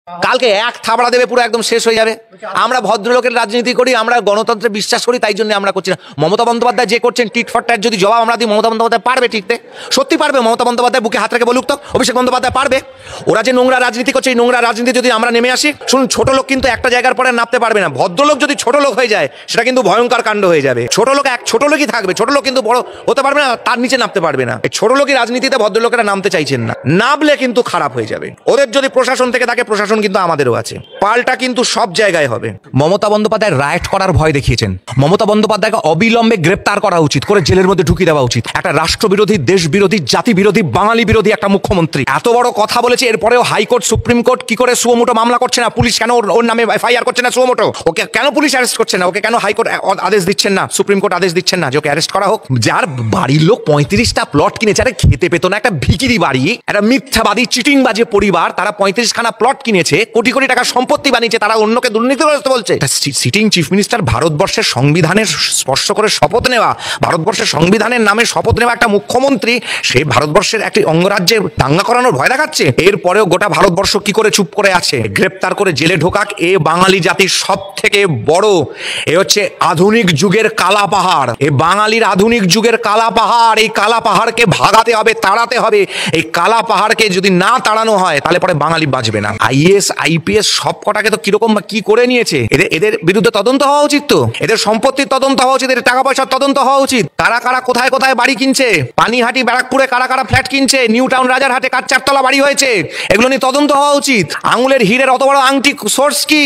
কালকে এক থাবড়া দেবে, পুরো একদম শেষ হয়ে যাবে। আমরা ভদ্রলোকের রাজনীতি করি, আমরা গণতন্ত্রে বিশ্বাস করি, তাই জন্য আমরা করছি না। মমতা বন্দ্যোপাধ্যায় যে করছেন টিট ফর ট্যাট, যদি জবাব আমরা দিই, মমতা বন্দ্যোপাধ্যায় পারবে টিকতে? সত্যি পারবে? মমতা বন্দ্যোপাধ্যায় বুকে হাত রেখে বলুক তো, অভিষেক বন্দ্যোপাধ্যায় পারবে? ওরা যে নোংরা রাজনীতি করছে, এই নোংরা রাজনীতি যদি আমরা নেমে আসি, শুনুন, ছোট লোক কিন্তু একটা জায়গার পরে নামতে পারবে না। ভদ্রলোক যদি ছোট লোক হয়ে যায়, সেটা কিন্তু ভয়ঙ্কর কাণ্ড হয়ে যাবে। ছোট লোক ছোট লোকই থাকবে, ছোট লোক কিন্তু বড় হতে পারবে না, তার নিচে নামতে পারবে না। এই ছোট লোকই রাজনীতিতে ভদ্রলোকেরা নামতে চাইছেন না, নামলে কিন্তু খারাপ হয়ে যাবে। ওদের যদি প্রশাসন থেকে থাকে, প্রশাসন কিন্তু আমাদেরও আছে, পাল্টা কিন্তু সব জায়গায় হবে। মমতা বন্দ্যোপাধ্যায় রাইট করার ভয় দেখিয়েছেন। মমতা বন্দ্যোপাধ্যায়কে অবিলম্বে গ্রেপ্তার করা উচিত, করে জেলের মধ্যে ঢুকিয়ে দেওয়া উচিত। একটা রাষ্ট্রবিরোধী, দেশ বিরোধী, জাতি বিরোধী, বাঙালি বিরোধী একটা মুখ্যমন্ত্রী এত বড় কথা বলেছে, এরপরেও হাইকোর্ট, সুপ্রিম কোর্ট কি করে সুমোটো মামলা করছে না? পুলিশ কেন ওর নামে এফআইআর করছে না? সুমোটো ওকে কেন পুলিশ অ্যারেস্ট করছে না? ওকে কেন হাইকোর্ট আদেশ দিচ্ছেন না? সুপ্রিম কোর্ট আদেশ দিচ্ছেন না যে ওকে অ্যারেস্ট করা হোক? যার বাড়ির লোক 35টা প্লট কিনেছে, আরে খেতে পেত না, একটা ভিকিরি বাড়ি, একটা মিথ্যাবাদী চিটিংবাজি পরিবার, তারা 35খানা প্লট কিনেছে, কোটি কোটি টাকা সম্পত্তি বানিয়েছে, তারা অন্যকে দুর্নীতিগ্রস্ত বলছে। সিটিং চিফ মিনিস্টার, ভারতবর্ষের সংবিধানের স্পর্শ করে শপথ নেওয়া, ভারতবর্ষের সংবিধানের নামে শপথ নেওয়া একটা মুখ্যমন্ত্রী, সে ভারতবর্ষের একটি অঙ্গরাজ্যে দাঙ্গা করানোর ভয় দেখাচ্ছে। এরপরেও গোটা ভারতবর্ষ কি করে চুপ করে আছে? গ্রেপ্তার করে জেলে ঢোকাক। এ বাঙালি জাতির সব থেকে বড়, এ হচ্ছে আধুনিক যুগের কালা পাহাড়। এ বাঙালির আধুনিক যুগের কালা পাহাড়। এই কালা পাহাড়কে ভাগাতে হবে, তাড়াতে হবে। এই কালা পাহাড়কে যদি না তাড়ানো হয়, তাহলে পরে বাঙালি বাঁচবে না। আইএস আইপিএস সব কটাকে তো কিরকম কি করে নিয়েছে। এদের বিরুদ্ধে তদন্ত হওয়া উচিত, তো এদের সম্পত্তির তদন্ত হওয়া উচিত, এদের টাকা পয়সার তদন্ত হওয়া উচিত। কারা কারা কোথায় কোথায় বাড়ি কিনছে, পানিহাটি ব্যারাকপুরে কারা কারা ফ্ল্যাট কিনছে, নিউ টাউন রাজারহাটে কার 4 তলা বাড়ি হয়েছে, এগুলো নিয়ে তদন্ত হওয়া উচিত। আঙুলের হিরের অত বড় আংটি সোর্স কি?